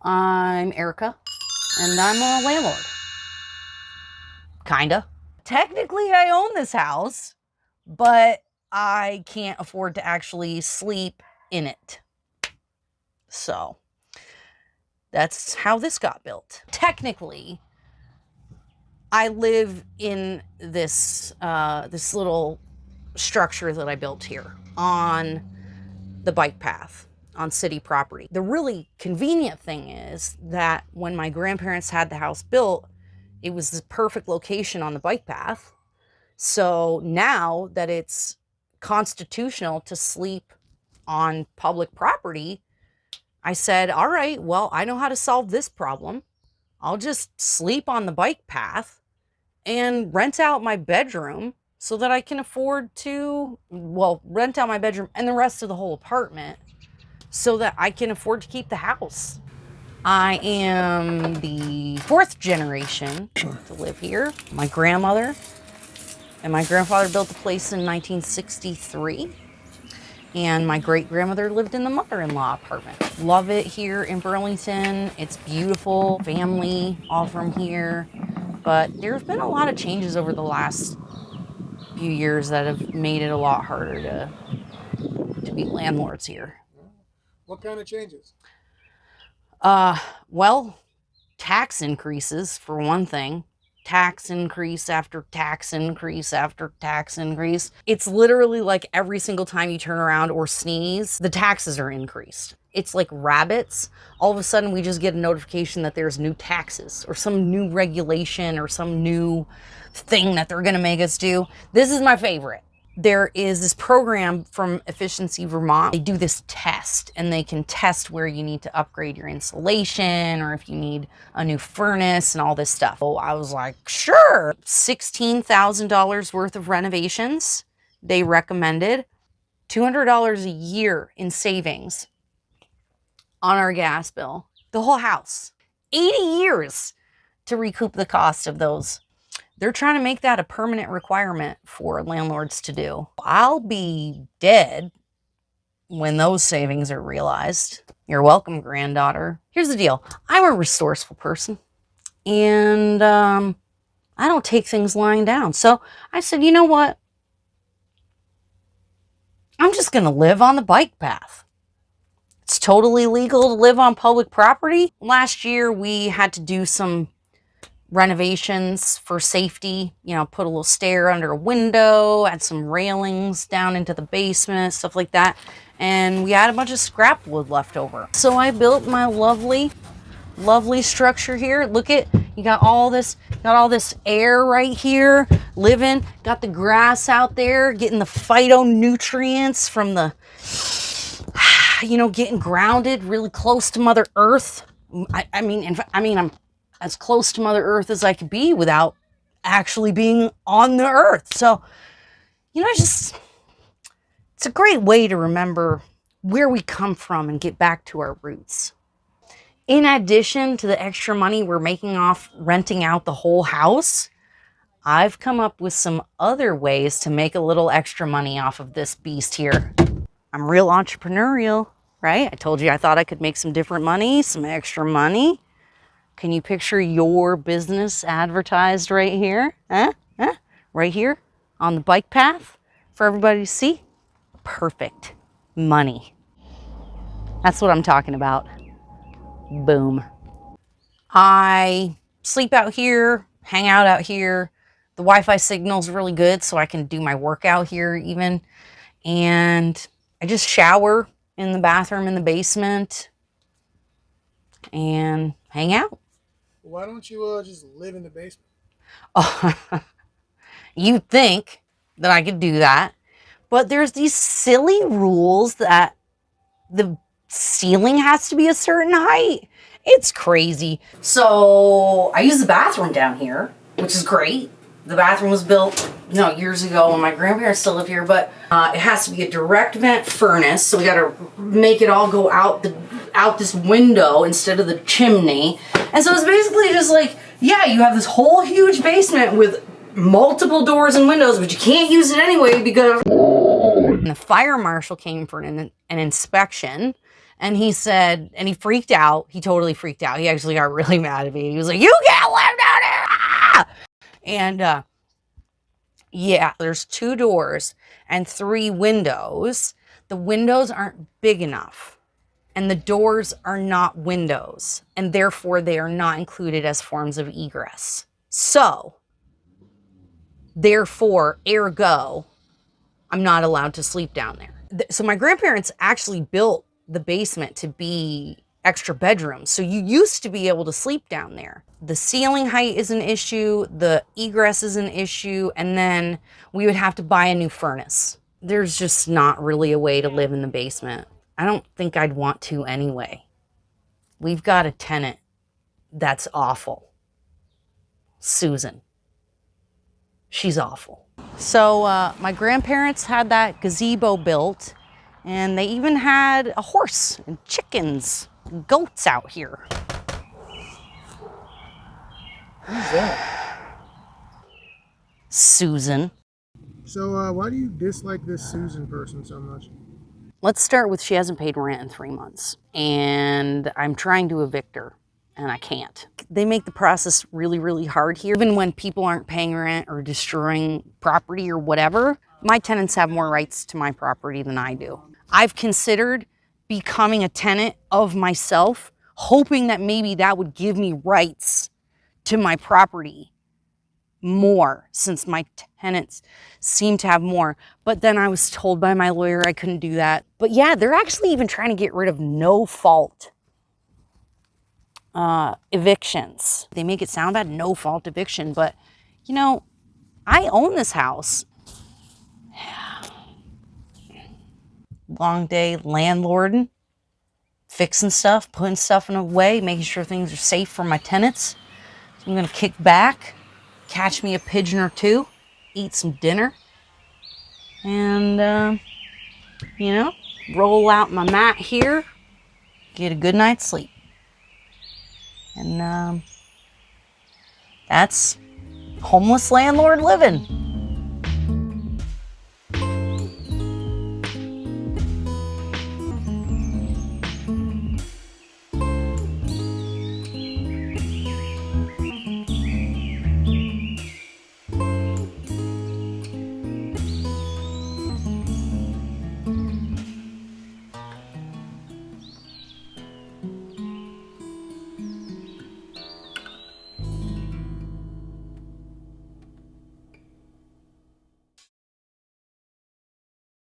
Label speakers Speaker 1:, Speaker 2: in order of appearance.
Speaker 1: I'm Erica, and I'm a landlord. Kinda. Technically, I own this house, but I can't afford to actually sleep in it. So that's how this got built. Technically, I live in this this little structure that I built here on the bike path on city property. The really convenient thing is that when my grandparents had the house built, it was the perfect location on the bike path. So now that it's constitutional to sleep on public property, I said, all right, well, I know how to solve this problem. I'll just sleep on the bike path and rent out my bedroom so that I can afford to, well, rent out my bedroom and the rest of the whole apartment so that I can afford to keep the house. I am the 4th generation to live here. My grandmother and my grandfather built the place in 1963. And my great-grandmother lived in the mother-in-law apartment. Love it here in Burlington. It's beautiful, family, all from here. But there's been a lot of changes over the last few years that have made it a lot harder to be landlords here.
Speaker 2: What kind of changes?
Speaker 1: Well, tax increases for one thing. Tax increase after tax increase after tax increase. It's literally like every single time you turn around or sneeze, the taxes are increased. It's like rabbits. All of a sudden we just get a notification that there's new taxes or some new regulation or some new thing that they're gonna make us do. This is my favorite. There is this program from Efficiency Vermont. They do this test and they can test where you need to upgrade your insulation or if you need a new furnace and all this stuff. So I was like, sure. $16,000 worth of renovations. They recommended $200 a year in savings on our gas bill. The whole house. 80 years to recoup the cost of those. They're trying to make that a permanent requirement for landlords to do. I'll be dead when those savings are realized. You're welcome, granddaughter. Here's the deal. I'm a resourceful person, and I don't take things lying down. So I said, you know what? I'm just going to live on the bike path. It's totally legal to live on public property. Last year, we had to do some renovations for safety, you know, put a little stair under a window, add some railings down into the basement, stuff like that. And we had a bunch of scrap wood left over. So I built my lovely structure here. Look at, you got all this air right here, living, got the grass out there, getting the phytonutrients from the, you know, getting grounded really close to Mother Earth. I mean, I'm as close to Mother Earth as I could be without actually being on the earth. So, you know, it's a great way to remember where we come from and get back to our roots. In addition to the extra money we're making off renting out the whole house, I've come up with some other ways to make a little extra money off of this beast here. I'm real entrepreneurial, right? I told you I thought I could make some different money, some extra money. Can you picture your business advertised right here? Huh? Right here on the bike path for everybody to see? Perfect. Money. That's what I'm talking about. Boom. I sleep out here, hang out here. The Wi-Fi signal's really good, so I can do my workout here even. And I just shower in the bathroom in the basement and hang out.
Speaker 2: Why don't you just live in the basement?
Speaker 1: Oh, you'd think that I could do that, but there's these silly rules that the ceiling has to be a certain height. It's crazy. So I use the bathroom down here, which is great. The bathroom was built, you know, years ago when my grandparents still live here, but it has to be a direct vent furnace, so we got to make it all go out this window instead of the chimney. And so it's basically just like, yeah, you have this whole huge basement with multiple doors and windows, but you can't use it anyway because... And the fire marshal came for an inspection, And he said, and he freaked out. He totally freaked out. He actually got really mad at me. He was like, you can't live down here. Ah! And yeah, there's 2 doors and 3 windows. The windows aren't big enough. And the doors are not windows. And therefore, they are not included as forms of egress. So, therefore, ergo, I'm not allowed to sleep down there. So my grandparents actually built the basement to be extra bedrooms. So you used to be able to sleep down there. The ceiling height is an issue, the egress is an issue, and then we would have to buy a new furnace. There's just not really a way to live in the basement. I don't think I'd want to anyway. We've got a tenant that's awful. Susan. She's awful. So my grandparents had that gazebo built, and they even had a horse and chickens and goats out here.
Speaker 2: Who's that?
Speaker 1: Susan.
Speaker 2: So why do you dislike this Susan person so much?
Speaker 1: Let's start with she hasn't paid rent in 3 months, and I'm trying to evict her, and I can't. They make the process really, really hard here. Even when people aren't paying rent or destroying property or whatever, my tenants have more rights to my property than I do. I've considered becoming a tenant of myself, hoping that maybe that would give me rights to my property more, since my tenants seem to have more. But then I was told by my lawyer I couldn't do that. But yeah, they're actually even trying to get rid of no fault evictions. They make it sound bad, no fault eviction, but you know, I own this house. Long day landlording, fixing stuff, putting stuff in a way, making sure things are safe for my tenants. So I'm gonna kick back, catch me a pigeon or 2, eat some dinner, and you know, roll out my mat here, get a good night's sleep. And that's homeless landlord living.